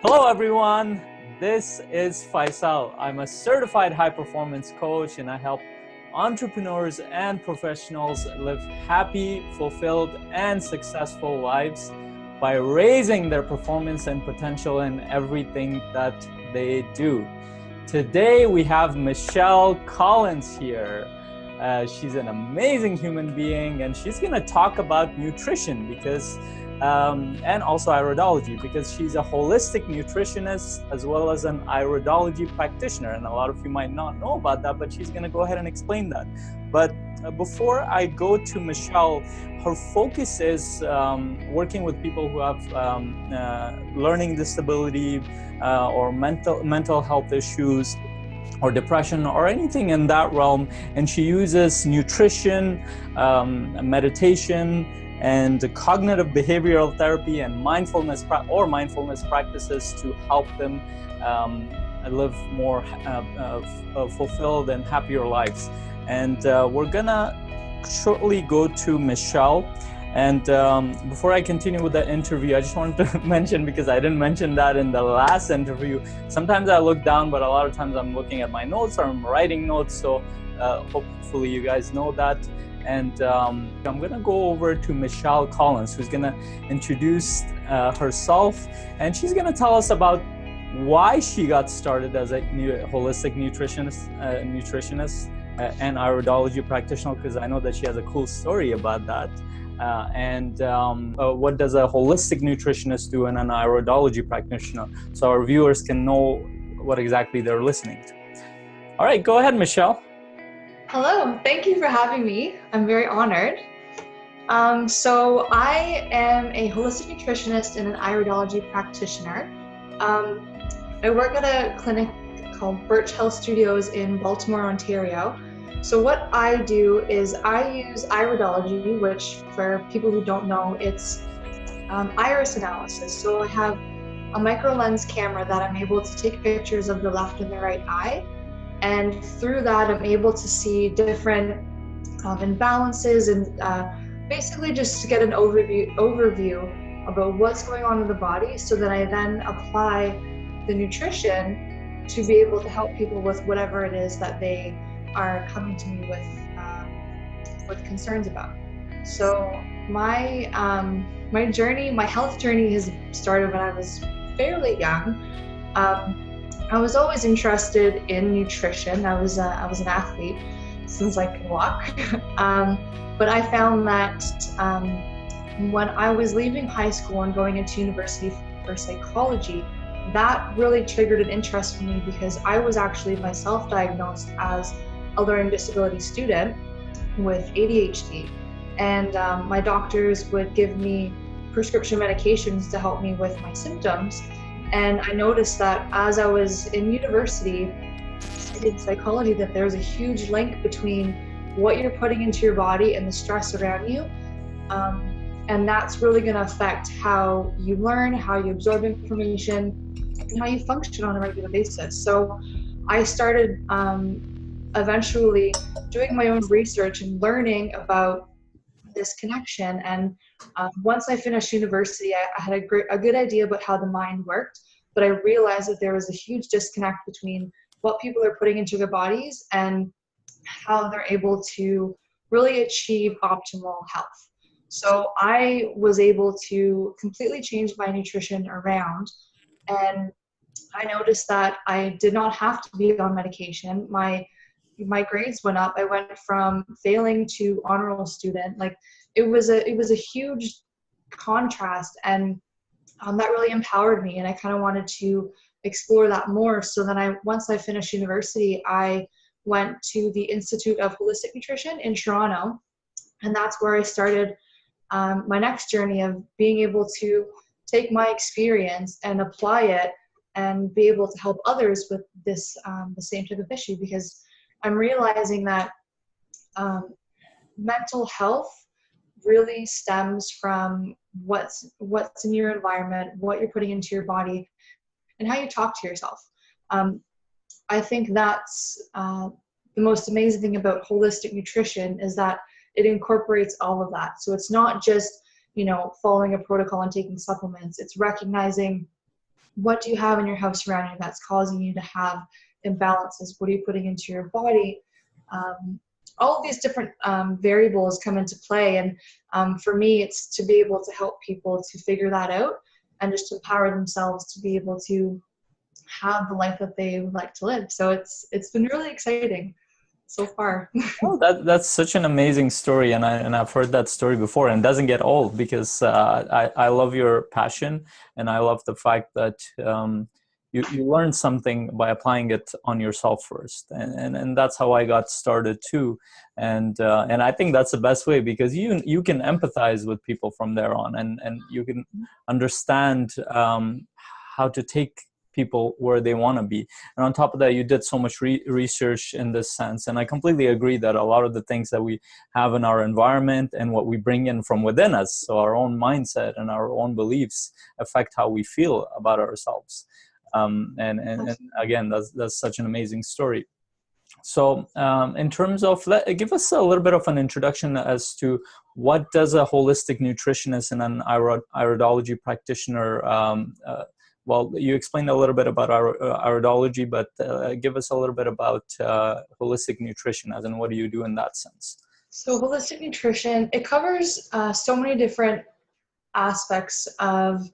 Hello everyone, this is Faisal. I'm a certified high performance coach and I help entrepreneurs and professionals live happy, fulfilled, and successful lives by raising their performance and potential in everything that they do. Today we have Michelle Collins here. She's an amazing human being and she's going to talk about nutrition and also iridology, because she's a holistic nutritionist as well as an iridology practitioner. And a lot of you might not know about that, but she's going to go ahead and explain that. But before I go to Michelle, her focus is working with people who have learning disability or mental health issues or depression or anything in that realm. And she uses nutrition, meditation, and cognitive behavioral therapy and mindfulness practices to help them live more fulfilled and happier lives. And we're gonna shortly go to Michelle. And before I continue with the interview, I just wanted to mention, because I didn't mention that in the last interview, sometimes I look down, but a lot of times I'm looking at my notes or I'm writing notes. So hopefully you guys know that. And I'm going to go over to Michelle Collins, who's going to introduce herself. And she's going to tell us about why she got started as a holistic nutritionist and iridology practitioner, because I know that she has a cool story about that. What does a holistic nutritionist do and an iridology practitioner, so our viewers can know what exactly they're listening to. All right, go ahead, Michelle. Hello, thank you for having me. I'm very honored. So I am a holistic nutritionist and an iridology practitioner. I work at a clinic called Birch Health Studios in Baltimore, Ontario. So what I do is I use iridology, which for people who don't know, it's iris analysis. So I have a micro lens camera that I'm able to take pictures of the left and the right eye. And through that, I'm able to see different imbalances and basically just to get an overview about what's going on in the body, so that I then apply the nutrition to be able to help people with whatever it is that they are coming to me with concerns about. So my health journey has started when I was fairly young. I was always interested in nutrition. I was an athlete since I could walk. But I found that when I was leaving high school and going into university for psychology, that really triggered an interest for me, because I was actually myself diagnosed as a learning disability student with ADHD. And my doctors would give me prescription medications to help me with my symptoms. And I noticed that as I was in university in psychology, that there's a huge link between what you're putting into your body and the stress around you. And that's really going to affect how you learn, how you absorb information, and how you function on a regular basis. So I started eventually doing my own research and learning about this connection. And once I finished university, I had a good idea about how the mind worked, but I realized that there was a huge disconnect between what people are putting into their bodies and how they're able to really achieve optimal health. So I was able to completely change my nutrition around, and I noticed that I did not have to be on medication. My grades went up. I went from failing to honor roll student. Like it was a huge contrast, and that really empowered me. And I kind of wanted to explore that more. So then once I finished university, I went to the Institute of Holistic Nutrition in Toronto, and that's where I started my next journey of being able to take my experience and apply it and be able to help others with this the same type of issue, because I'm realizing that mental health really stems from what's in your environment, what you're putting into your body, and how you talk to yourself. I think that's the most amazing thing about holistic nutrition, is that it incorporates all of that. So it's not just, following a protocol and taking supplements. It's recognizing what do you have in your house around you that's causing you to have imbalances? What are you putting into your body? All of these different variables come into play. And for me, it's to be able to help people to figure that out and just empower themselves to be able to have the life that they would like to live. So it's been really exciting so far. Oh, that's such an amazing story, and I've heard that story before, and it doesn't get old because I love your passion, and I love the fact that you learn something by applying it on yourself first, and that's how I got started too, and I think that's the best way, because you can empathize with people from there on, and you can understand how to take people where they want to be. And on top of that, you did so much research in this sense. And I completely agree that a lot of the things that we have in our environment and what we bring in from within us, so our own mindset and our own beliefs, affect how we feel about ourselves. And again, that's such an amazing story. So in terms of, give us a little bit of an introduction as to what does a holistic nutritionist and an iridology practitioner well, you explained a little bit about iridology, but give us a little bit about holistic nutrition, as in what do you do in that sense? So holistic nutrition, it covers so many different aspects of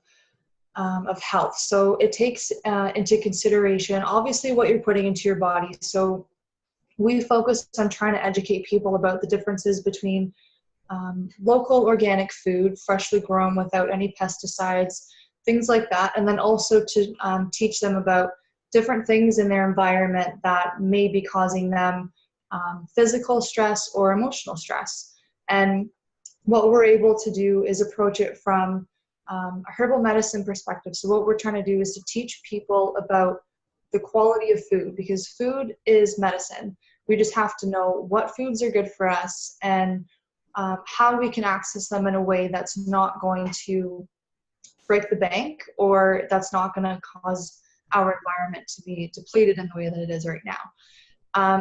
health. So it takes into consideration, obviously, what you're putting into your body. So we focus on trying to educate people about the differences between local organic food, freshly grown without any pesticides, things like that. And then also to teach them about different things in their environment that may be causing them physical stress or emotional stress. And what we're able to do is approach it from a herbal medicine perspective. So what we're trying to do is to teach people about the quality of food, because food is medicine. We just have to know what foods are good for us and how we can access them in a way that's not going to break the bank, or that's not going to cause our environment to be depleted in the way that it is right now.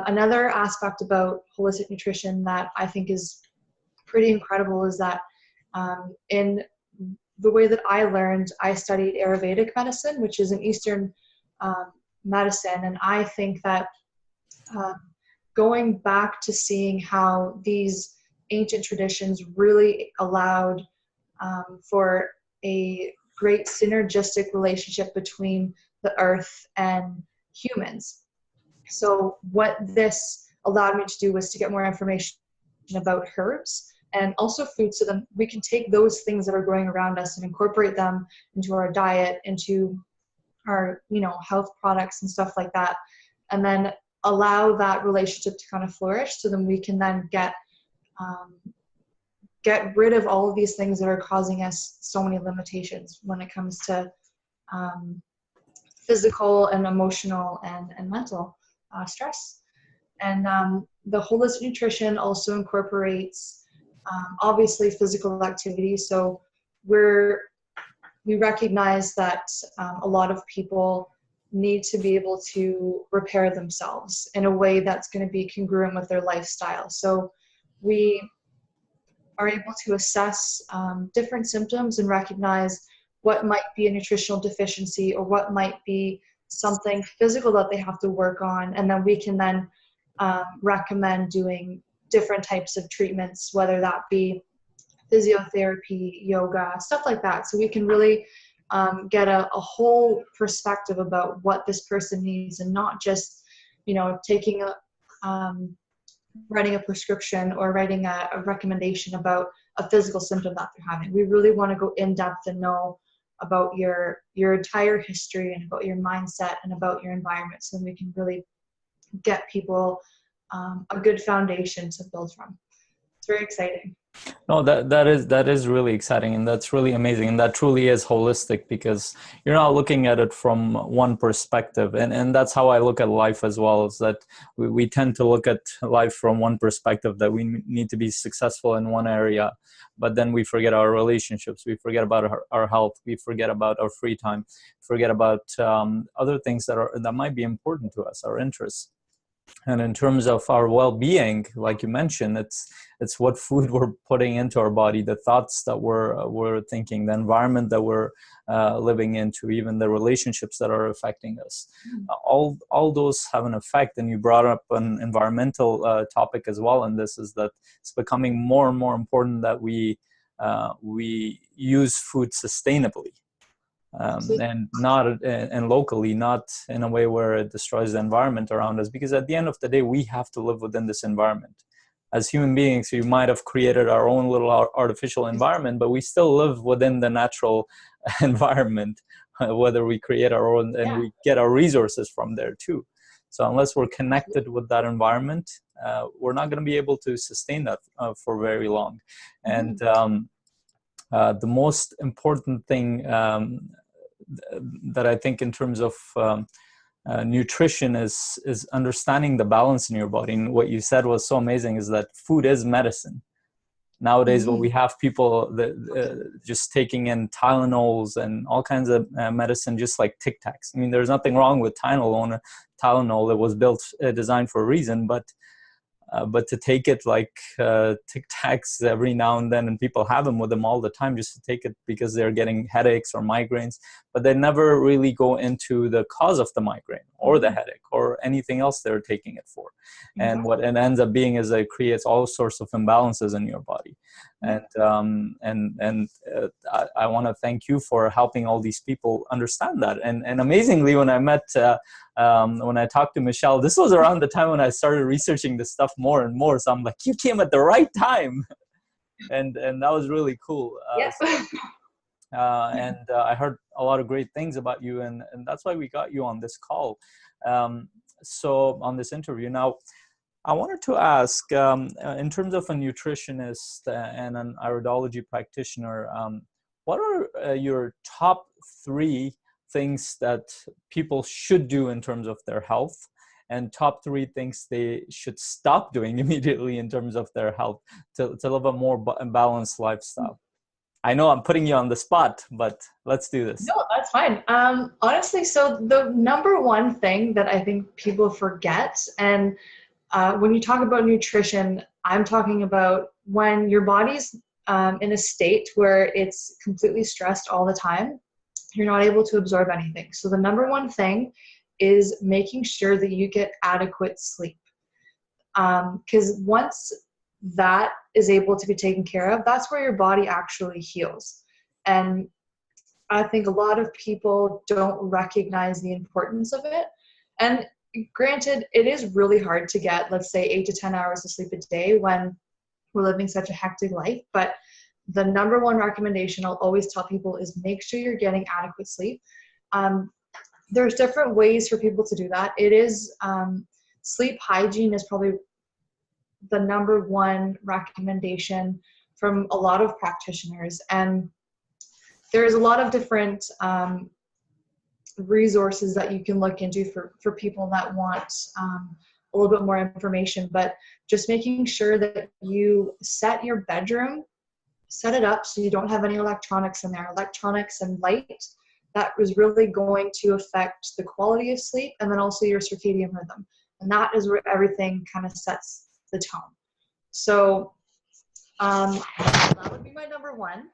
Another aspect about holistic nutrition that I think is pretty incredible is that in the way that I learned, I studied Ayurvedic medicine, which is an Eastern medicine, and I think that going back to seeing how these ancient traditions really allowed for a great synergistic relationship between the earth and humans. So what this allowed me to do was to get more information about herbs and also food, so that we can take those things that are growing around us and incorporate them into our diet, into our, health products and stuff like that, and then allow that relationship to kind of flourish, so then we can then get rid of all of these things that are causing us so many limitations when it comes to physical and emotional and mental stress. And the holistic nutrition also incorporates obviously physical activity. So we recognize that a lot of people need to be able to repair themselves in a way that's going to be congruent with their lifestyle. So we are able to assess different symptoms and recognize what might be a nutritional deficiency or what might be something physical that they have to work on. And then we can then recommend doing different types of treatments, whether that be physiotherapy, yoga, stuff like that. So we can really get a whole perspective about what this person needs, and not just, taking writing a prescription or writing a recommendation about a physical symptom that they're having. We really want to go in depth and know about your entire history and about your mindset and about your environment, so we can really get people a good foundation to build from. It's very exciting. No, that is really exciting, and that's really amazing, and that truly is holistic, because you're not looking at it from one perspective, and that's how I look at life as well, is that we tend to look at life from one perspective, that we need to be successful in one area, but then we forget our relationships, we forget about our health, we forget about our free time, forget about other things that might be important to us, our interests. And in terms of our well-being, like you mentioned, it's what food we're putting into our body, the thoughts that we're thinking, the environment that we're living into, even the relationships that are affecting us. All those have an effect. And you brought up an environmental topic as well, and this is that it's becoming more and more important that we use food sustainably. And not and locally, not in a way where it destroys the environment around us, because at the end of the day, we have to live within this environment. As human beings, we might have created our own little artificial environment, but we still live within the natural environment, whether we create our own, and we get our resources from there too. So unless we're connected with that environment, we're not going to be able to sustain that for very long. And the most important thing that I think in terms of nutrition is understanding the balance in your body. And what you said was so amazing, is that food is medicine. Nowadays, when we have people that just taking in Tylenols and all kinds of medicine, just like Tic Tacs. I mean, there's nothing wrong with Tylenol. Tylenol, it was designed for a reason, but to take it like Tic Tacs every now and then, and people have them with them all the time, just to take it because they're getting headaches or migraines, but they never really go into the cause of the migraine or the headache or anything else they're taking it for. And what it ends up being is it creates all sorts of imbalances in your body. And I want to thank you for helping all these people understand that. And amazingly, when I met, when I talked to Michelle, this was around the time when I started researching this stuff more and more. So I'm like, you came at the right time, and that was really cool. I heard a lot of great things about you, and that's why we got you on this call. So on this interview now. I wanted to ask, in terms of a nutritionist and an iridology practitioner, what are your top 3 things that people should do in terms of their health, and top 3 things they should stop doing immediately in terms of their health to live a more balanced lifestyle? I know I'm putting you on the spot, but let's do this. No, that's fine. Honestly, so the number one thing that I think people forget, and when you talk about nutrition, I'm talking about when your body's in a state where it's completely stressed all the time, you're not able to absorb anything. So the number one thing is making sure that you get adequate sleep. Because once that is able to be taken care of, that's where your body actually heals. And I think a lot of people don't recognize the importance of it. And granted, it is really hard to get, let's say, 8 to 10 hours of sleep a day when we're living such a hectic life. But the number one recommendation I'll always tell people is make sure you're getting adequate sleep. There's different ways for people to do that. It is sleep hygiene is probably the number one recommendation from a lot of practitioners. And there's a lot of different resources that you can look into for people that want a little bit more information. But just making sure that you set your bedroom, set it up so you don't have any electronics in there. Electronics and light, that is really going to affect the quality of sleep and then also your circadian rhythm. And that is where everything kind of sets the tone. So that would be my number one.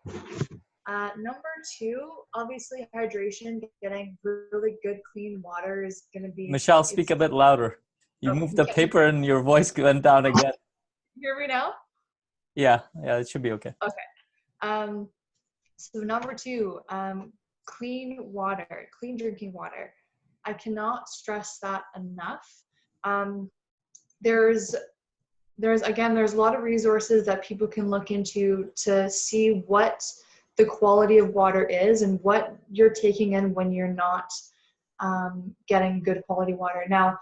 Number 2, obviously hydration, getting really good clean water is going to be... Michelle, speak a bit louder. You moved the paper and your voice went down again. Hear me now? Yeah, it should be okay. Okay. So number 2, clean water, clean drinking water. I cannot stress that enough. There's a lot of resources that people can look into to see what the quality of water is and what you're taking in when you're not getting good quality water. Now,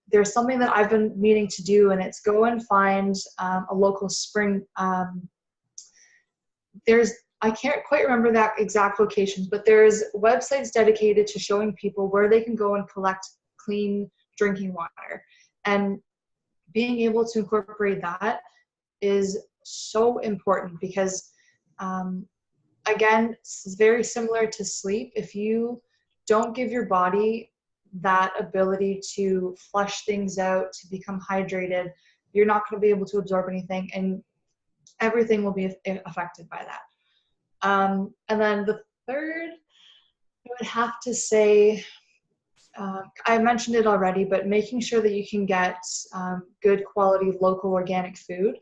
there's something that I've been meaning to do, and it's go and find a local spring. I can't quite remember that exact locations, but there's websites dedicated to showing people where they can go and collect clean drinking water. And being able to incorporate that is so important because, again, it's very similar to sleep. If you don't give your body that ability to flush things out, to become hydrated, you're not going to be able to absorb anything, and everything will be affected by that. And then the third, I would have to say, I mentioned it already, but making sure that you can get good quality local organic food.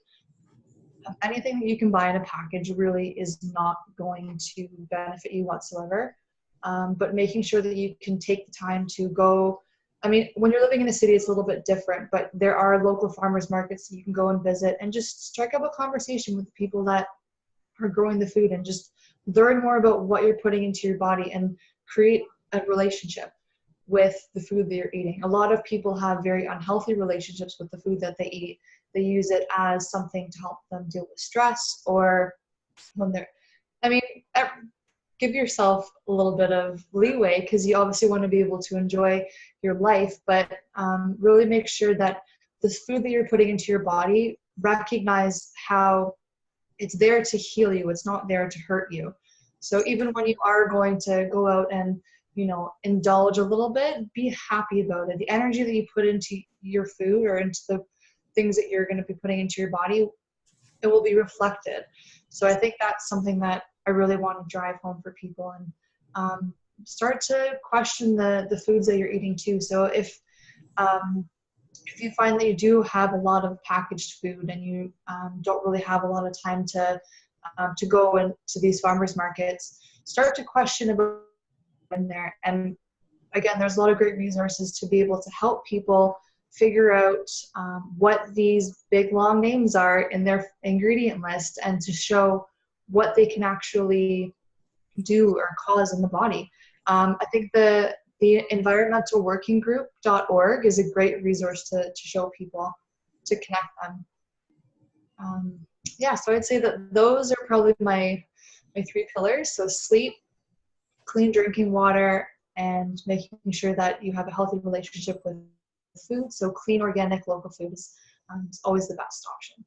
Anything that you can buy in a package really is not going to benefit you whatsoever. But making sure that you can take the time to go, I mean, when you're living in a city, it's a little bit different, but there are local farmers markets that you can go and visit and just strike up a conversation with people that are growing the food and just learn more about what you're putting into your body and create a relationship with the food that you're eating. A lot of people have very unhealthy relationships with the food that they eat. They use it as something to help them deal with stress, or when they're, I mean, give yourself a little bit of leeway, because you obviously want to be able to enjoy your life, but really make sure that the food that you're putting into your body, recognize how it's there to heal you. It's not there to hurt you. So even when you are going to go out and, you know, indulge a little bit, be happy about it. The energy that you put into your food or into the things that you're going to be putting into your body, it will be reflected. So I think that's something that I really want to drive home for people, and start to question the foods that you're eating too. So if you find that you do have a lot of packaged food and you don't really have a lot of time to go into these farmers markets, start to question about in there. And again, there's a lot of great resources to be able to help people figure out what these big long names are in their ingredient list, and to show what they can actually do or cause in the body. I think the environmentalworkinggroup.org is a great resource to show people, to connect them. Yeah, so I'd say that those are probably my three pillars. So sleep, clean drinking water, and making sure that you have a healthy relationship with food. So clean, organic, local food is always the best option.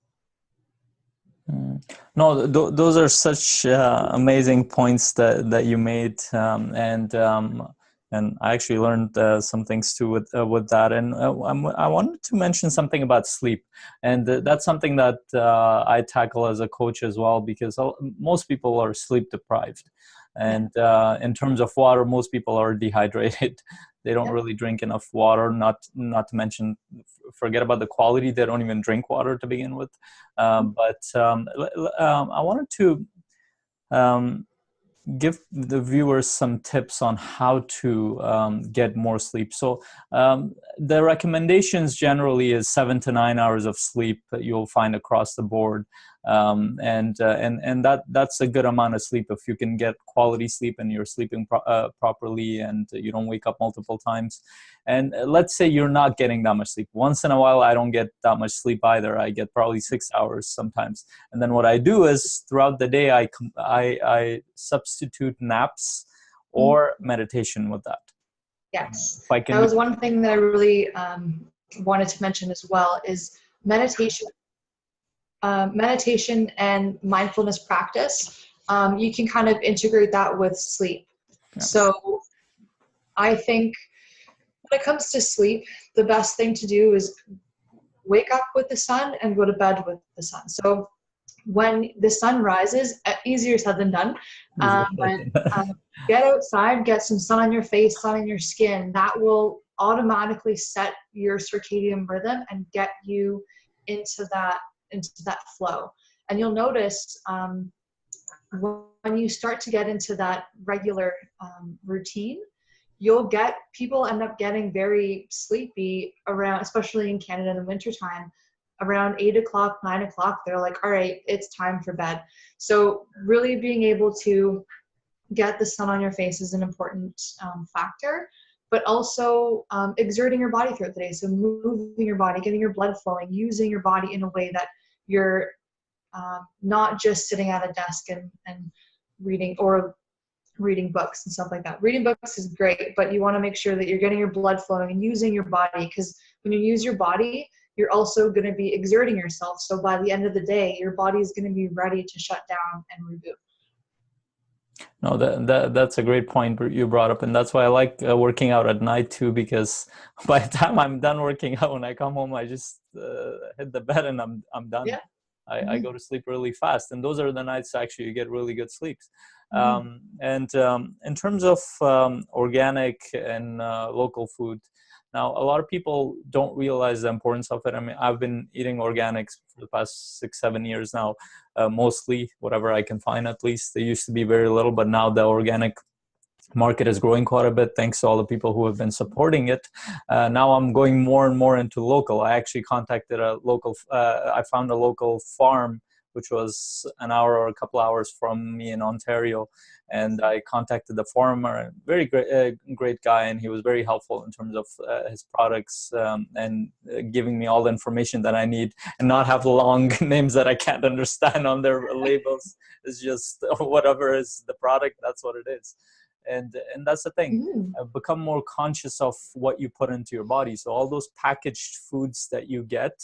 No, those are such amazing points that you made, and I actually learned some things too with that. And I wanted to mention something about sleep, and that's something that I tackle as a coach as well, because most people are sleep deprived, and in terms of water, most people are dehydrated. They don't really drink enough water. Not to mention, forget about the quality. They don't even drink water to begin with. But I wanted to give the viewers some tips on how to get more sleep. So the recommendations generally is 7 to 9 hours of sleep that you'll find across the board. And that's a good amount of sleep if you can get quality sleep and you're sleeping properly and you don't wake up multiple times. And let's say you're not getting that much sleep. Once in a while, I don't get that much sleep either. I get probably 6 hours sometimes. And then what I do is throughout the day, I substitute naps or meditation with that. Yes, that was one thing that I really wanted to mention as well, is meditation. Meditation and mindfulness practice. You can kind of integrate that with sleep. Yes. So I think when it comes to sleep, the best thing to do is wake up with the sun and go to bed with the sun. So when the sun rises, easier said than done, but get outside, get some sun on your face, sun on your skin. That will automatically set your circadian rhythm and get you into that flow. And you'll notice when you start to get into that regular routine, people end up getting very sleepy around, especially in Canada in the wintertime, around 8 o'clock, 9 o'clock. They're like, all right, it's time for bed. So really being able to get the sun on your face is an important factor, but also exerting your body throughout the day. So moving your body, getting your blood flowing, using your body in a way that you're not just sitting at a desk and reading books and stuff like that. Reading books is great, but you want to make sure that you're getting your blood flowing and using your body, because when you use your body, you're also going to be exerting yourself. So by the end of the day, your body is going to be ready to shut down and reboot. No, that's a great point you brought up, and that's why I like working out at night too. Because by the time I'm done working out, when I come home, I just hit the bed and I'm done. Yeah. I Hmm. go to sleep really fast, and those are the nights actually you get really good sleeps. Hmm. And in terms of organic and local food, now a lot of people don't realize the importance of it. I mean, I've been eating organics for the past 6, 7 years now, mostly whatever I can find at least. There used to be very little, but now the organic market is growing quite a bit thanks to all the people who have been supporting it. Now I'm going more and more into local. I actually contacted a local, I found a local farm which was an hour or a couple hours from me in Ontario. And I contacted the farmer, very great guy, and he was very helpful in terms of his products and giving me all the information that I need, and not have long names that I can't understand on their labels. It's just whatever is the product, that's what it is. And that's the thing. Hmm. Become more conscious of what you put into your body. So all those packaged foods that you get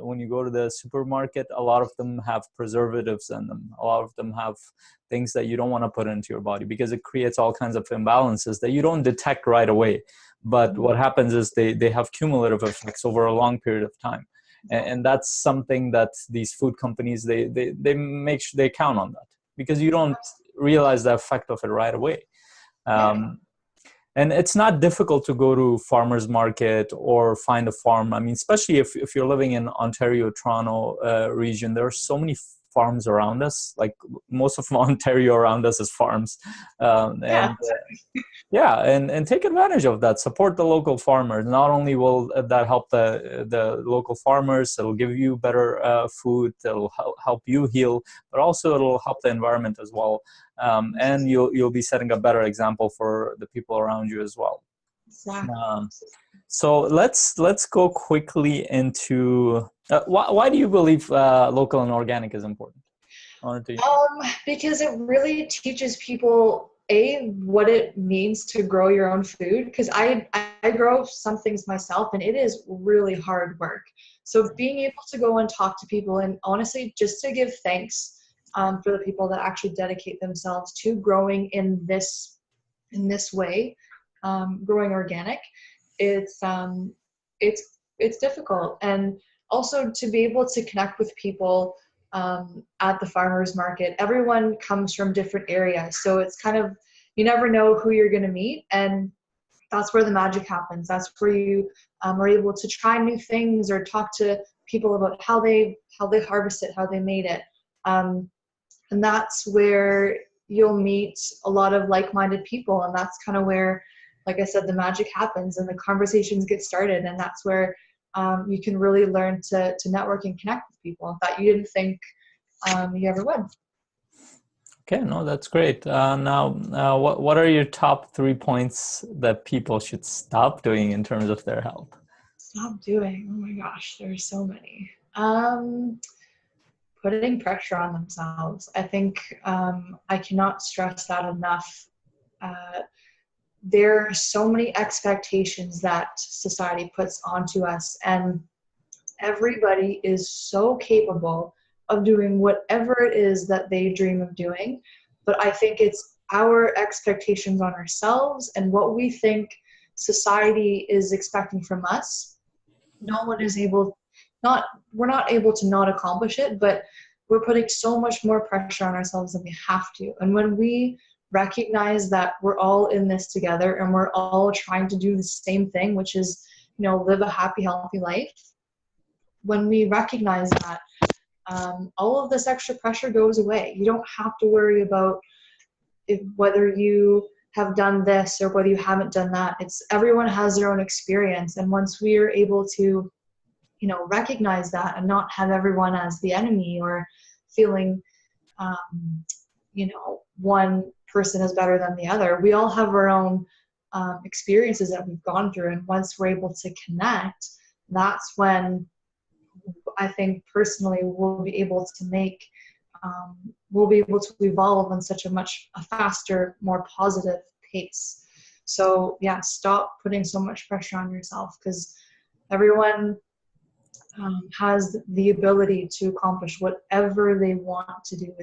when you go to the supermarket, a lot of them have preservatives in them. A lot of them have things that you don't want to put into your body because it creates all kinds of imbalances that you don't detect right away. But what happens is they have cumulative effects over a long period of time. And that's something that these food companies, they make sure they count on that, because you don't realize the effect of it right away. Yeah. Um, and it's not difficult to go to farmers market or find a farm. I mean, especially if you're living in Ontario, Toronto region, there are so many farms around us. Like most of Ontario around us is farms. Yeah. And yeah, and take advantage of that. Support the local farmers. Not only will that help the local farmers, it'll give you better food, it'll help you heal, but also it'll help the environment as well. And you'll be setting a better example for the people around you as well. Exactly. Um, so let's go quickly into why do you believe local and organic is important? I wanted to. Because it really teaches people what it means to grow your own food. Because I grow some things myself, and it is really hard work. So being able to go and talk to people, and honestly, just to give thanks for the people that actually dedicate themselves to growing in this way, growing organic, it's it's difficult, and also to be able to connect with people at the farmers market. Everyone comes from different areas, so it's kind of, you never know who you're going to meet, and that's where the magic happens. That's where you are able to try new things or talk to people about how they harvest it, how they made it, and that's where you'll meet a lot of like-minded people, and that's kind of where, like I said, the magic happens and the conversations get started, and that's where you can really learn to network and connect with people that you didn't think you ever would. Okay, no, that's great. Now, what are your top 3 points that people should stop doing in terms of their health? Stop doing. Oh my gosh, there's so many. Putting pressure on themselves. I think I cannot stress that enough. Uh, there are so many expectations that society puts onto us, and everybody is so capable of doing whatever it is that they dream of doing. But I think it's our expectations on ourselves and what we think society is expecting from us. No one is able, not, we're not able to not accomplish it, but we're putting so much more pressure on ourselves than we have to. And when we recognize that we're all in this together and we're all trying to do the same thing, which is, live a happy, healthy life, when we recognize that, all of this extra pressure goes away. You don't have to worry about whether you have done this or whether you haven't done that. It's everyone has their own experience, and once we are able to, recognize that and not have everyone as the enemy or feeling, one person is better than the other. We all have our own experiences that we've gone through, and once we're able to connect, that's when I think personally we'll be able to we'll be able to evolve on such a faster, more positive pace. So yeah, stop putting so much pressure on yourself, because everyone has the ability to accomplish whatever they want to do.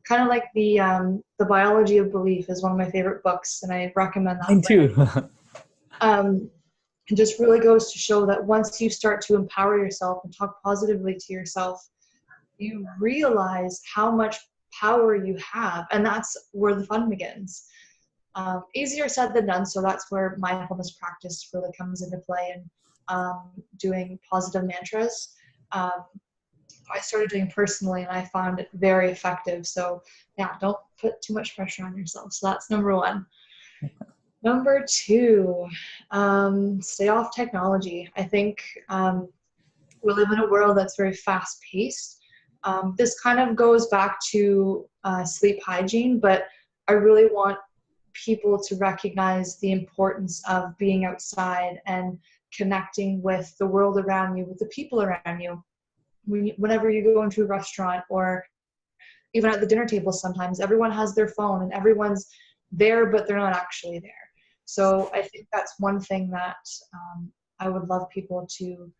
kind of like the Biology of Belief is one of my favorite books, and I recommend that Mine book. too. It just really goes to show that once you start to empower yourself and talk positively to yourself, you realize how much power you have, and that's where the fun begins. Easier said than done, so that's where mindfulness practice really comes into play, and doing positive mantras. I started doing personally, and I found it very effective. So yeah, don't put too much pressure on yourself. So that's number one. Number two, stay off technology. I think we live in a world that's very fast paced. This kind of goes back to sleep hygiene, but I really want people to recognize the importance of being outside and connecting with the world around you, with the people around you. Whenever you go into a restaurant, or even at the dinner table, sometimes everyone has their phone and everyone's there, but they're not actually there. So I think that's one thing that I would love people to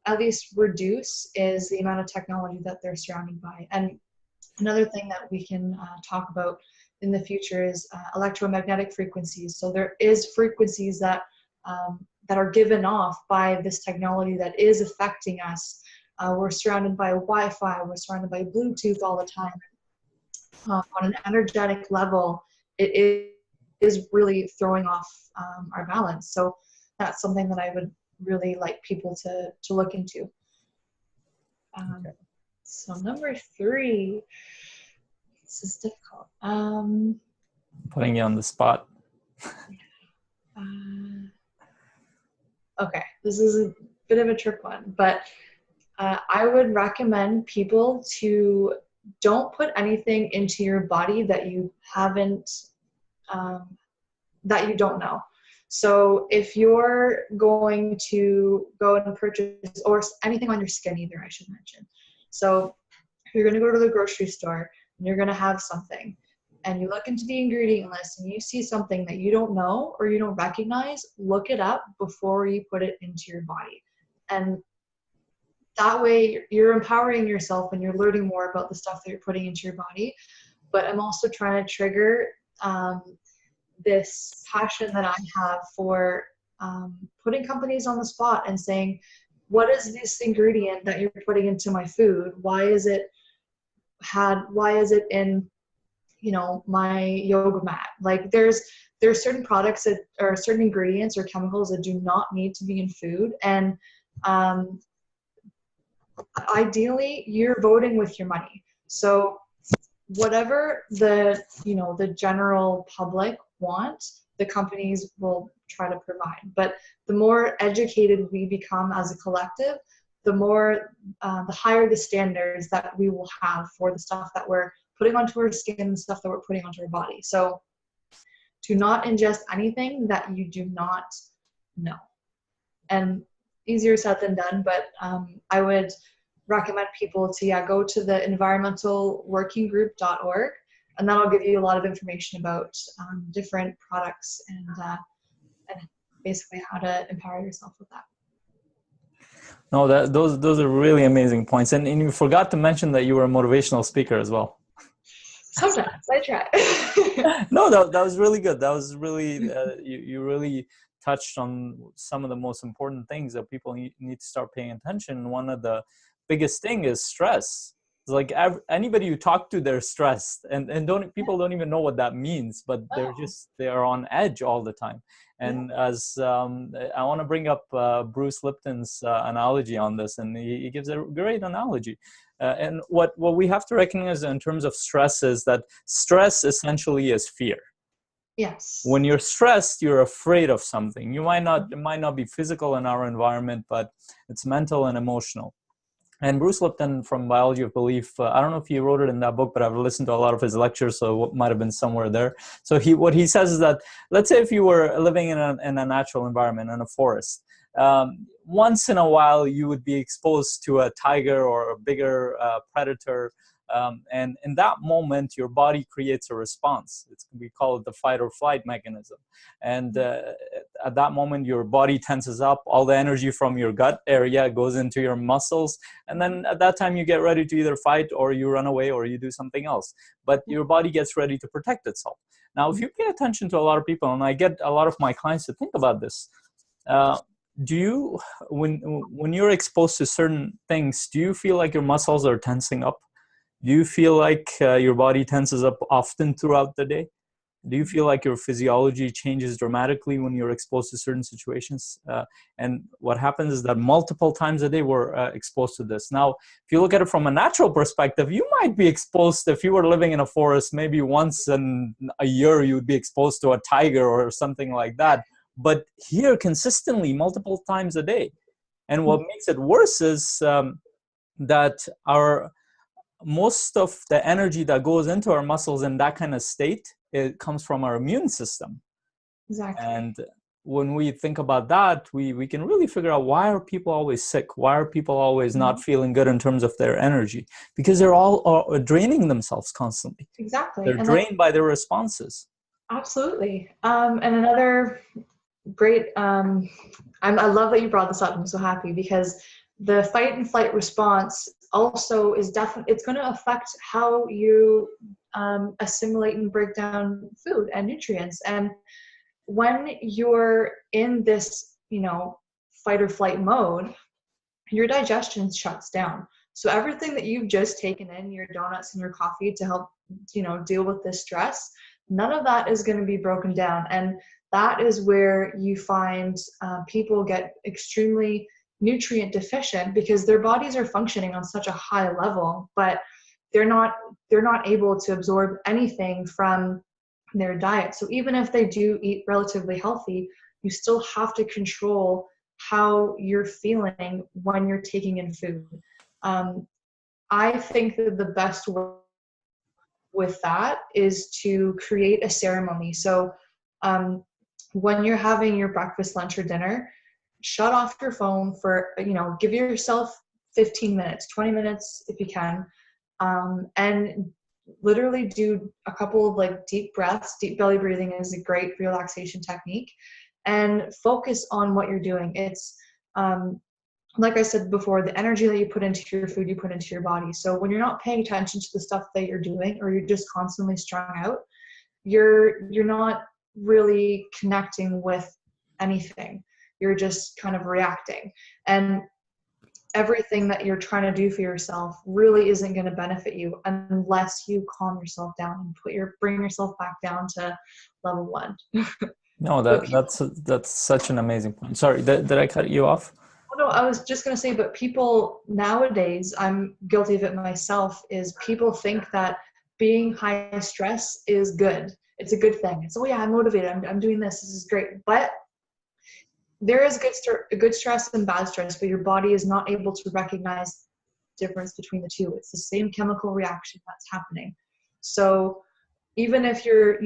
at least reduce, is the amount of technology that they're surrounded by. And another thing that we can talk about in the future is electromagnetic frequencies. So there is frequencies that that are given off by this technology that is affecting us. We're surrounded by Wi-Fi, we're surrounded by Bluetooth all the time. On an energetic level, it is really throwing off our balance. So that's something that I would really like people to look into. Okay. So number three, this is difficult. Putting you on the spot. Okay, this is a bit of a trick one, but I would recommend people to don't put anything into your body that you haven't, that you don't know. So if you're going to go and purchase, or anything on your skin either, I should mention. So if you're going to go to the grocery store and you're going to have something, and you look into the ingredient list and you see something that you don't know or you don't recognize, look it up before you put it into your body. And that way you're empowering yourself and you're learning more about the stuff that you're putting into your body. But I'm also trying to trigger this passion that I have for putting companies on the spot and saying, what is this ingredient that you're putting into my food? Why is it in, you know, my yoga mat? Like there's certain products that, or certain ingredients or chemicals that do not need to be in food. And ideally you're voting with your money. So whatever the general public want, the companies will try to provide. But the more educated we become as a collective, the higher the standards that we will have for the stuff that we're putting onto our skin and stuff that we're putting onto our body. So to not ingest anything that you do not know. And easier said than done, but I would recommend people to go to the environmentalworkinggroup.org, and that'll give you a lot of information about different products and basically how to empower yourself with that. No, those are really amazing points, and you forgot to mention that you were a motivational speaker as well. Sometimes I try. No, that was really good. That was really you really touched on some of the most important things that people need to start paying attention. One of the biggest thing is stress. It's like anybody you talk to, they're stressed, and people don't even know what that means, but they are on edge all the time. And as I want to bring up Bruce Lipton's analogy on this, and he gives a great analogy. And what we have to recognize in terms of stress is that stress essentially is fear. Yes. When you're stressed, you're afraid of something. It might not be physical in our environment, but it's mental and emotional. And Bruce Lipton from Biology of Belief, I don't know if he wrote it in that book, but I've listened to a lot of his lectures, so it might have been somewhere there. So what he says is that, let's say if you were living in a natural environment, in a forest, once in a while you would be exposed to a tiger or a bigger predator, And in that moment, your body creates a response. We call it the fight or flight mechanism. And at that moment, your body tenses up. All the energy from your gut area goes into your muscles. And then at that time, you get ready to either fight or you run away or you do something else. But your body gets ready to protect itself. Now, if you pay attention to a lot of people, and I get a lot of my clients to think about this, do you, when you're exposed to certain things, do you feel like your muscles are tensing up? Do you feel like your body tenses up often throughout the day? Do you feel like your physiology changes dramatically when you're exposed to certain situations? And what happens is that multiple times a day we're exposed to this. Now, if you look at it from a natural perspective, you might be exposed, if you were living in a forest, maybe once in a year you would be exposed to a tiger or something like that. But here, consistently, multiple times a day. And what makes it worse is that most of the energy that goes into our muscles in that kind of state, it comes from our immune system. Exactly. And when we think about that, we can really figure out, why are people always sick? Why are people always not feeling good in terms of their energy? Because they're all draining themselves constantly. Exactly. They're drained by their responses. Absolutely. And another great, I love that you brought this up. I'm so happy, because the fight and flight response also is definitely, it's going to affect how you assimilate and break down food and nutrients. And when you're in this, fight or flight mode, your digestion shuts down. So everything that you've just taken in, your donuts and your coffee to help, deal with this stress, none of that is going to be broken down. And that is where you find people get extremely nutrient deficient, because their bodies are functioning on such a high level, but they're not able to absorb anything from their diet. So even if they do eat relatively healthy, you still have to control how you're feeling when you're taking in food. I think that the best way with that is to create a ceremony. So when you're having your breakfast, lunch, or dinner, shut off your phone for, give yourself 15 minutes, 20 minutes if you can, and literally do a couple of deep breaths. Deep belly breathing is a great relaxation technique, and focus on what you're doing. It's like I said before, the energy that you put into your food, you put into your body. So when you're not paying attention to the stuff that you're doing, or you're just constantly strung out, you're not really connecting with anything. You're just kind of reacting. And everything that you're trying to do for yourself really isn't going to benefit you unless you calm yourself down and bring yourself back down to level 1. No, that's such an amazing point. Sorry, did I cut you off? Oh, no, I was just going to say, but people nowadays, I'm guilty of it myself, is people think that being high stress is good. It's a good thing. It's, oh yeah, I'm motivated. I'm doing this. This is great. But there is good stress and bad stress, but your body is not able to recognize the difference between the two. It's the same chemical reaction that's happening. So even if you're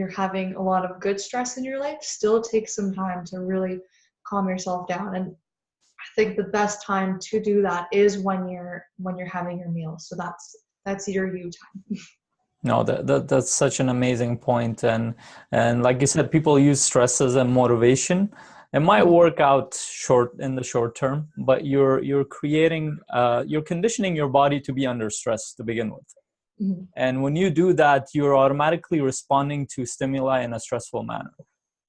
having a lot of good stress in your life, still take some time to really calm yourself down. And I think the best time to do that is when you're having your meal. So that's your you time. No, that's such an amazing point. And like you said, people use stress as a motivation. It might work out in the short term, but you're conditioning your body to be under stress to begin with. Mm-hmm. And when you do that, you're automatically responding to stimuli in a stressful manner.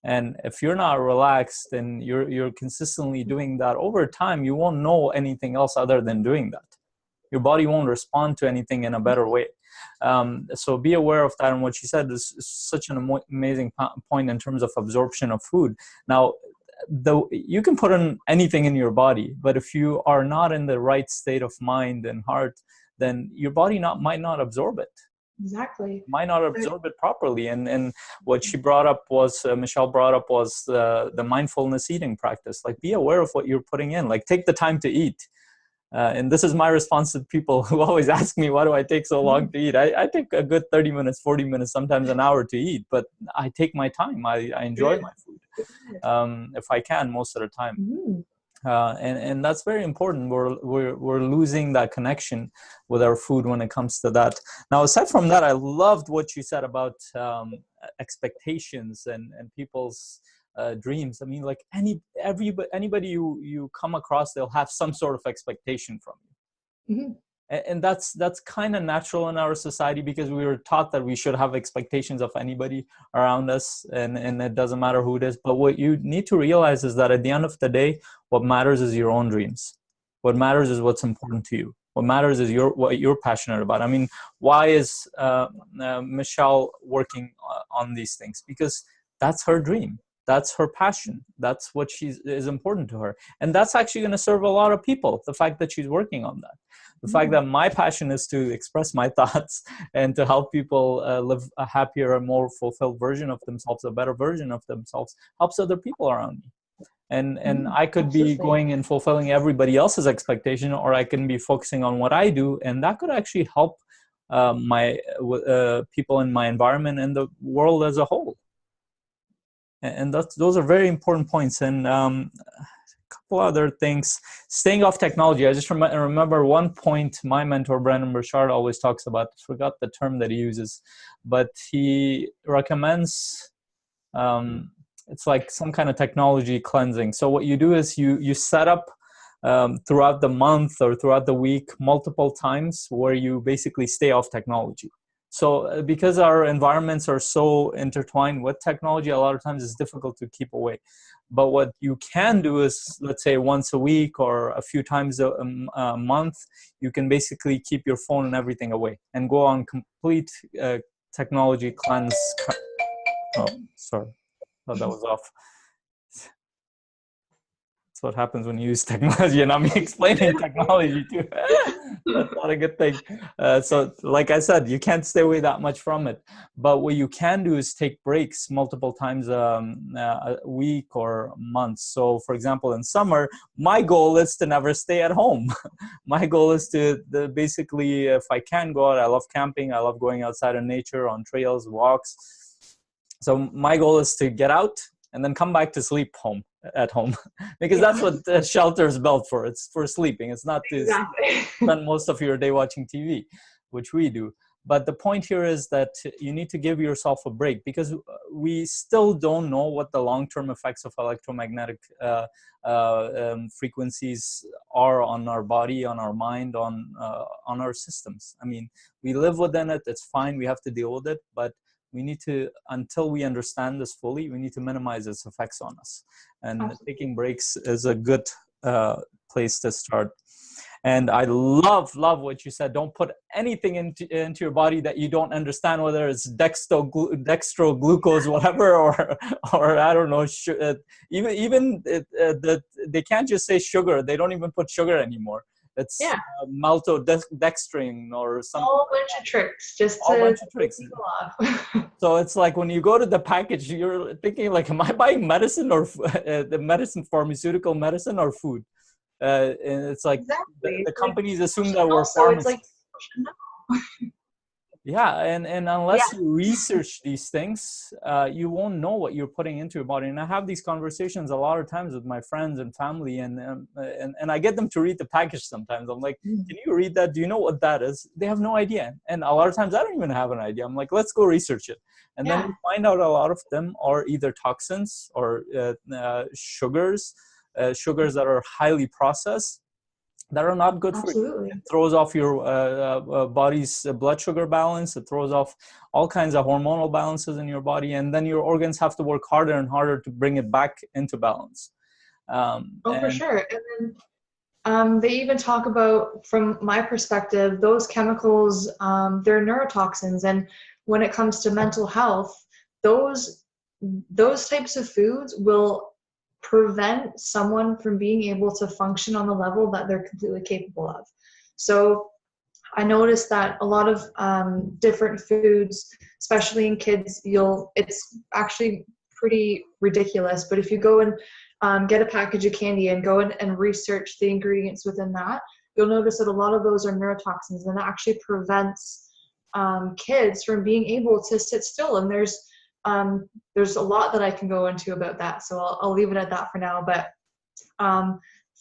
And if you're not relaxed and you're consistently doing that over time, you won't know anything else other than doing that. Your body won't respond to anything in a better way. So be aware of that. And what she said is such an amazing point in terms of absorption of food. Now, you can put in anything in your body, but if you are not in the right state of mind and heart, then your body might not absorb it. Exactly. Might not absorb it properly. And what she brought up was, Michelle brought up, was the mindfulness eating practice. Like, be aware of what you're putting in. Like, take the time to eat. And this is my response to people who always ask me, why do I take so long to eat? I take a good 30 minutes, 40 minutes, sometimes an hour to eat, but I take my time. I enjoy my food if I can most of the time. And that's very important. We're losing that connection with our food when it comes to that. Now, aside from that, I loved what you said about expectations and people's dreams. I mean, like anybody you come across, they'll have some sort of expectation from you. Mm-hmm. And that's kind of natural in our society, because we were taught that we should have expectations of anybody around us, and it doesn't matter who it is. But what you need to realize is that at the end of the day, what matters is your own dreams. What matters is what's important to you. What matters is what you're passionate about. I mean, why is Michelle working on these things? Because that's her dream. That's her passion. That's what is important to her. And that's actually going to serve a lot of people, the fact that she's working on that. The fact that my passion is to express my thoughts and to help people live a happier and more fulfilled version of themselves, a better version of themselves, helps other people around me. And I could be going and fulfilling everybody else's expectation, or I can be focusing on what I do, and that could actually help my people in my environment and the world as a whole. And those are very important points. And a couple other things. Staying off technology. I just remember one point my mentor, Brandon Burchard, always talks about. I forgot the term that he uses, but he recommends it's like some kind of technology cleansing. So what you do is you set up throughout the month or throughout the week multiple times where you basically stay off technology. So because our environments are so intertwined with technology, a lot of times it's difficult to keep away. But what you can do is, let's say once a week or a few times a month, you can basically keep your phone and everything away and go on complete technology cleanse. Oh, sorry. Thought that was off. That's what happens when you use technology, and I'm explaining technology too. That's not a good thing. So like I said, you can't stay away that much from it. But what you can do is take breaks multiple times a week or months. So for example, in summer, my goal is to never stay at home. My goal is to basically, if I can go out, I love camping. I love going outside in nature, on trails, walks. So my goal is to get out and then come back to sleep at home, because that's what the shelter is built for. It's for sleeping. It's not to spend most of your day watching TV, which we do. But the point here is that you need to give yourself a break, because we still don't know what the long-term effects of electromagnetic frequencies are on our body, on our mind, on our systems. I mean, we live within it. It's fine. We have to deal with it. But we need to, until we understand this fully, we need to minimize its effects on us. And Absolutely. taking breaks is a good place to start. And I love what you said. Don't put anything into your body that you don't understand, whether it's dextro glucose, wwhatever, or I don't know. Even they can't just say sugar. They don't even put sugar anymore. It's maltodextrin or something. All a bunch of tricks, just a to bunch of tricks. People off. So it's like when you go to the package, you're thinking like, am I buying medicine or the medicine, pharmaceutical medicine, or food? And it's like the companies assume that we're pharmacists. It's like, yeah, and unless you research these things, you won't know what you're putting into your body. And I have these conversations a lot of times with my friends and family, and I get them to read the package sometimes. I'm like, can you read that? Do you know what that is? They have no idea. And a lot of times I don't even have an idea. I'm like, let's go research it. And then you find out a lot of them are either toxins or sugars that are highly processed, that are not good for you. It throws off your body's blood sugar balance. It throws off all kinds of hormonal balances in your body. And then your organs have to work harder and harder to bring it back into balance. For sure. And then they even talk about, from my perspective, those chemicals, they're neurotoxins. And when it comes to mental health, those types of foods will prevent someone from being able to function on the level that they're completely capable of. So I noticed that a lot of different foods, especially in kids, it's actually pretty ridiculous, but if you go and get a package of candy and go in and research the ingredients within that, you'll notice that a lot of those are neurotoxins, and it actually prevents kids from being able to sit still. And there's a lot that I can go into about that, so I'll leave it at that for now. But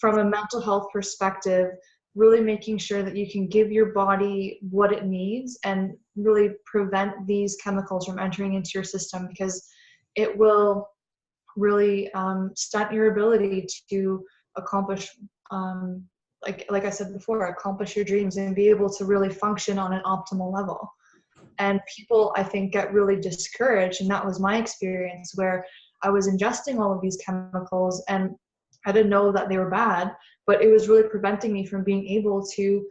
from a mental health perspective, really making sure that you can give your body what it needs and really prevent these chemicals from entering into your system, because it will really stunt your ability to accomplish, like I said before, accomplish your dreams and be able to really function on an optimal level. And people, I think, get really discouraged, and that was my experience, where I was ingesting all of these chemicals and I didn't know that they were bad, but it was really preventing me from being able to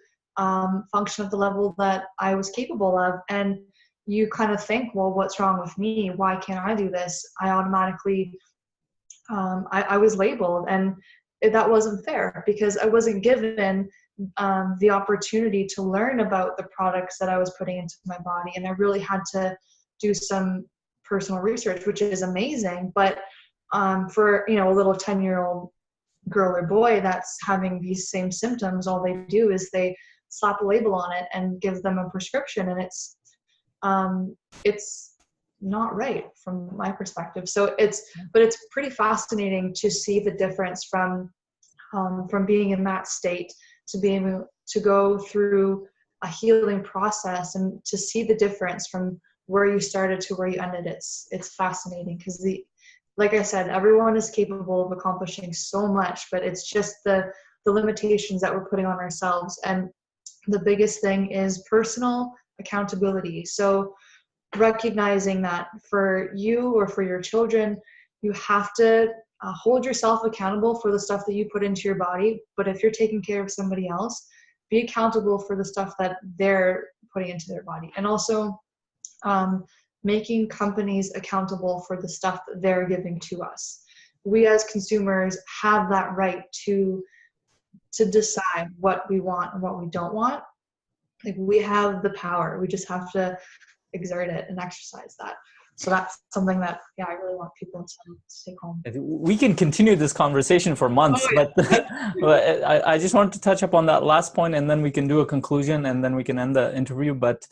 function at the level that I was capable of. And you kind of think, well, what's wrong with me? Why can't I do this? I automatically, I was labeled, and that wasn't fair, because I wasn't given the opportunity to learn about the products that I was putting into my body. And I really had to do some personal research, which is amazing. But for, you know, a little 10-year-old girl or boy that's having these same symptoms, all they do is they slap a label on it and give them a prescription, and it's not right from my perspective. So but it's pretty fascinating to see the difference from being in that state to being able to go through a healing process and to see the difference from where you started to where you ended. It's fascinating, because like I said, everyone is capable of accomplishing so much, but it's just the limitations that we're putting on ourselves. And the biggest thing is personal accountability. So recognizing that for you or for your children, you have to hold yourself accountable for the stuff that you put into your body. But if you're taking care of somebody else, be accountable for the stuff that they're putting into their body. And also making companies accountable for the stuff that they're giving to us. We as consumers have that right to decide what we want and what we don't want. Like, we have the power. We just have to exert it and exercise that. So that's something that, yeah, I really want people to take home. We can continue this conversation for months, Oh, yeah. but I just wanted to touch up on that last point, and then we can do a conclusion, and then we can end the interview. But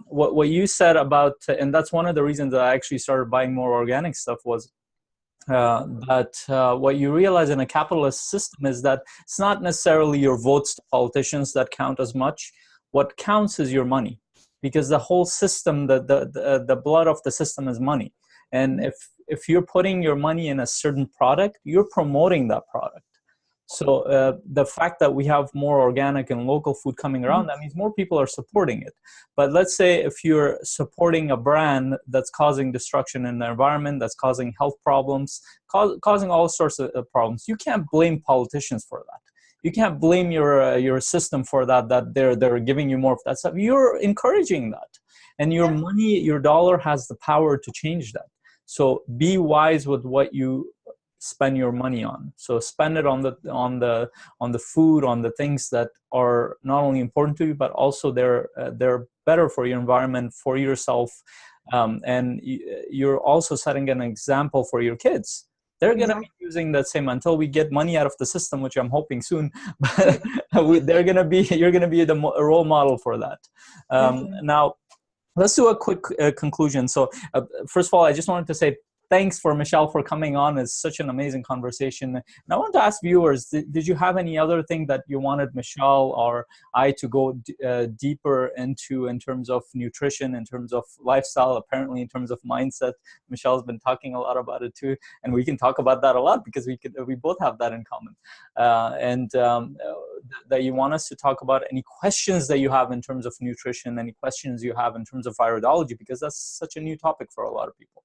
what you said about, and that's one of the reasons that I actually started buying more organic stuff, was that what you realize in a capitalist system is that it's not necessarily your votes to politicians that count as much. What counts is your money. Because the whole system, the blood of the system is money. And if you're putting your money in a certain product, you're promoting that product. So the fact that we have more organic and local food coming around, that means more people are supporting it. But let's say if you're supporting a brand that's causing destruction in the environment, that's causing health problems, causing all sorts of problems, you can't blame politicians for that. You can't blame your system for that they're giving you more of that stuff. You're encouraging that. And your money, your dollar has the power to change that. So be wise with what you spend your money on. So spend it on the food, on the things that are not only important to you, but also they're better for your environment, for yourself. And you're also setting an example for your kids. They're going to be using that same, until we get money out of the system, which I'm hoping soon. But you're going to be the role model for that. Now, let's do a quick conclusion. So first of all, I just wanted to say thanks for Michelle for coming on. It's such an amazing conversation. And I want to ask viewers, did you have any other thing that you wanted Michelle or I to go deeper into in terms of nutrition, in terms of lifestyle, apparently in terms of mindset? Michelle's been talking a lot about it too, and we can talk about that a lot because we both have that in common. That you want us to talk about, any questions that you have in terms of nutrition, any questions you have in terms of iridology, because that's such a new topic for a lot of people.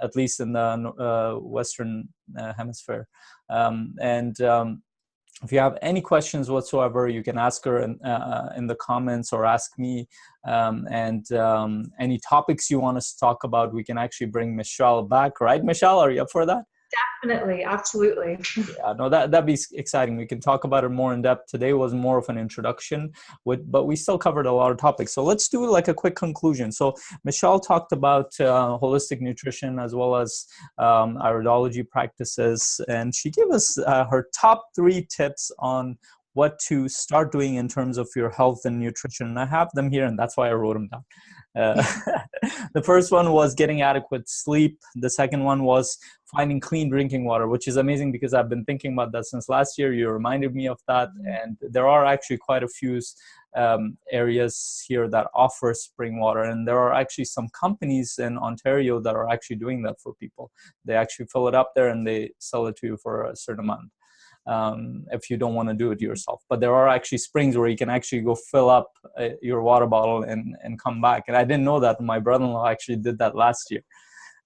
At least in the Western hemisphere. If you have any questions whatsoever, you can ask her in the comments or ask me. Any topics you want us to talk about, we can actually bring Michelle back. Right, Michelle? Are you up for that? Definitely, absolutely. Yeah, no, that'd be exciting. We can talk about it more in depth. Today was more of an introduction, but we still covered a lot of topics. So let's do like a quick conclusion. So Michelle talked about holistic nutrition as well as iridology practices, and she gave us her top 3 tips on what to start doing in terms of your health and nutrition. And I have them here, and that's why I wrote them down. The first one was getting adequate sleep. The second one was finding clean drinking water, which is amazing because I've been thinking about that since last year. You reminded me of that. And there are actually quite a few areas here that offer spring water. And there are actually some companies in Ontario that are actually doing that for people. They actually fill it up there and they sell it to you for a certain amount. If you don't want to do it yourself. But there are actually springs where you can actually go fill up your water bottle and come back. And I didn't know that. My brother-in-law actually did that last year.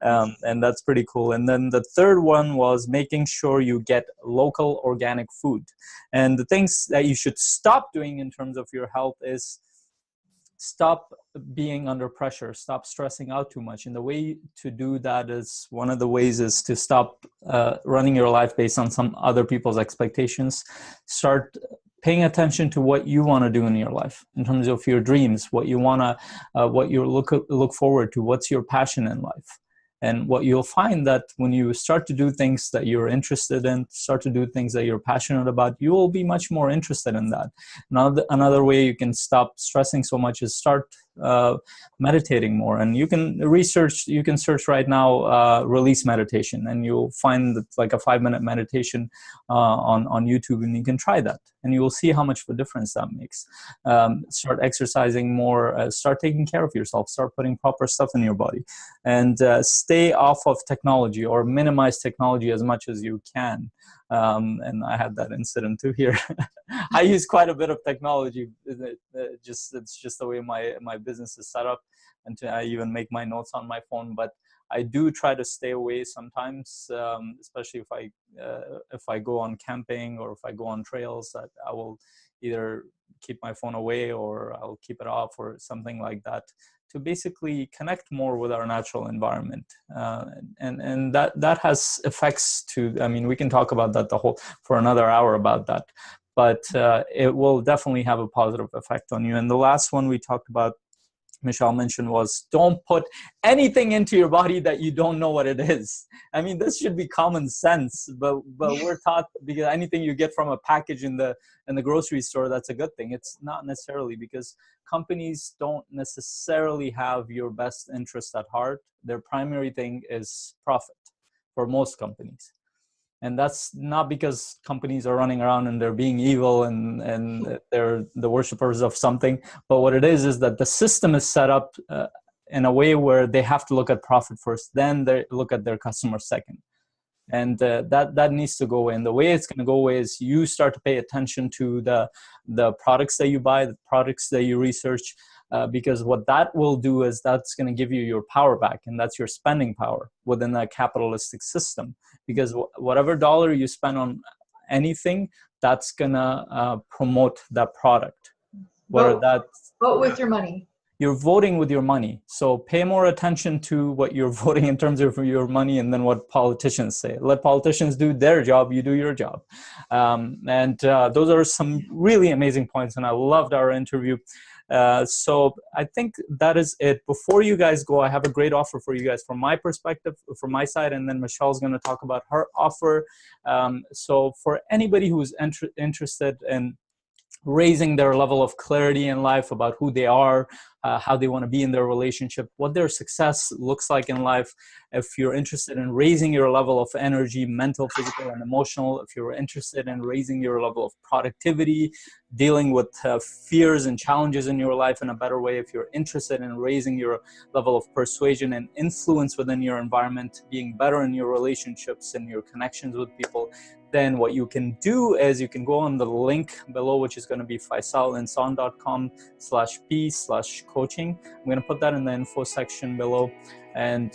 And that's pretty cool. And then the third one was making sure you get local organic food. And the things that you should stop doing in terms of your health is stop being under pressure, stop stressing out too much. And the way to do that is, one of the ways is to stop running your life based on some other people's expectations. Start paying attention to what you want to do in your life in terms of your dreams, what you want to, what you look forward to, what's your passion in life. And what you'll find that when you start to do things that you're interested in, start to do things that you're passionate about, you will be much more interested in that. Another way you can stop stressing so much is start meditating more. And you can search right now release meditation, and you'll find that like a 5-minute meditation on YouTube, and you can try that. And you will see how much of a difference that makes. Start exercising more, start taking care of yourself, start putting proper stuff in your body, and stay off of technology or minimize technology as much as you can. And I had that incident too here. I use quite a bit of technology. It's just the way my business is set up, and I even make my notes on my phone. But I do try to stay away sometimes, especially if I go on camping or if I go on trails. That I will either keep my phone away or I'll keep it off or something like that, to basically connect more with our natural environment. And that has effects to, I mean, we can talk about that for another hour about that, but it will definitely have a positive effect on you. And the last one we talked about, Michelle mentioned, was don't put anything into your body that you don't know what it is. I mean, this should be common sense, but we're taught, because anything you get from a package in the grocery store, that's a good thing. It's not necessarily, because companies don't necessarily have your best interest at heart. Their primary thing is profit for most companies. And that's not because companies are running around and they're being evil and they're the worshipers of something. But what it is that the system is set up in a way where they have to look at profit first, then they look at their customer second. And that needs to go away. And the way it's going to go away is you start to pay attention to the products that you buy, the products that you research, because what that will do is that's going to give you your power back, and that's your spending power within a capitalistic system. Because whatever dollar you spend on anything, that's going to promote that product. Vote with your money. You're voting with your money. So pay more attention to what you're voting in terms of your money, and then what politicians say. Let politicians do their job, you do your job. And those are some really amazing points, and I loved our interview. So I think that is it. Before you guys go, I have a great offer for you guys from my perspective, from my side, and then Michelle's going to talk about her offer. So for anybody who's interested in raising their level of clarity in life about who they are, how they want to be in their relationship, what their success looks like in life. If you're interested in raising your level of energy, mental, physical, and emotional, if you're interested in raising your level of productivity, dealing with fears and challenges in your life in a better way, if you're interested in raising your level of persuasion and influence within your environment, being better in your relationships and your connections with people, then what you can do is you can go on the link below, which is going to be faisalinsan.com/p/coaching. I'm going to put that in the info section below. And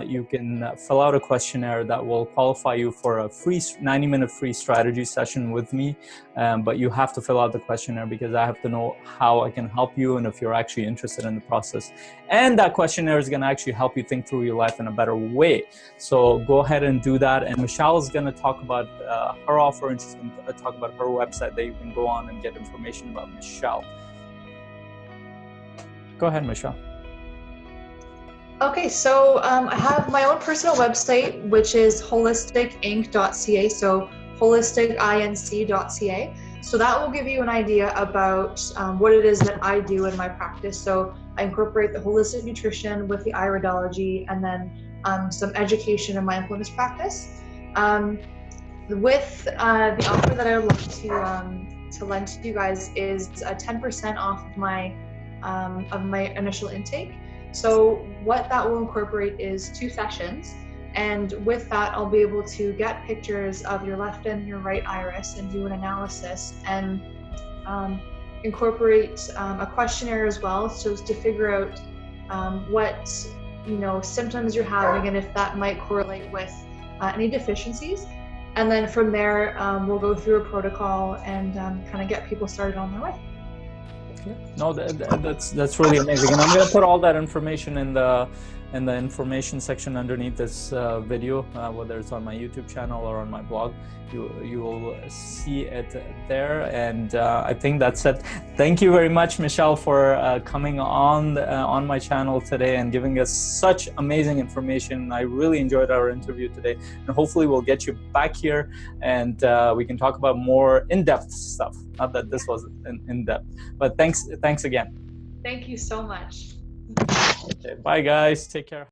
you can fill out a questionnaire that will qualify you for a free 90-minute free strategy session with me. But you have to fill out the questionnaire because I have to know how I can help you and if you're actually interested in the process. And that questionnaire is going to actually help you think through your life in a better way. So go ahead and do that. And Michelle is going to talk about her offer, and she's going to talk about her website that you can go on and get information about Michelle. Go ahead, Michelle. Okay, so I have my own personal website, which is holisticinc.ca, so holisticinc.ca. So that will give you an idea about what it is that I do in my practice. So I incorporate the holistic nutrition with the iridology, and then some education and mindfulness practice. With the offer that I would like to lend to you guys is 10% off of my initial intake. So what that will incorporate is 2 sessions. And with that, I'll be able to get pictures of your left and your right iris and do an analysis, and incorporate a questionnaire as well, so as to figure out what symptoms you're having and if that might correlate with any deficiencies. And then from there, we'll go through a protocol and kind of get people started on their way. No, that's really amazing, and I'm going to put all that information in the information section underneath this video, whether it's on my YouTube channel or on my blog. You will see it there, and I think that's it. Thank you very much, Michelle, for coming on my channel today and giving us such amazing information. I really enjoyed our interview today, and hopefully we'll get you back here and we can talk about more in-depth stuff. Not that this was in-depth, but thanks again. Thank you so much. Okay, bye guys, take care.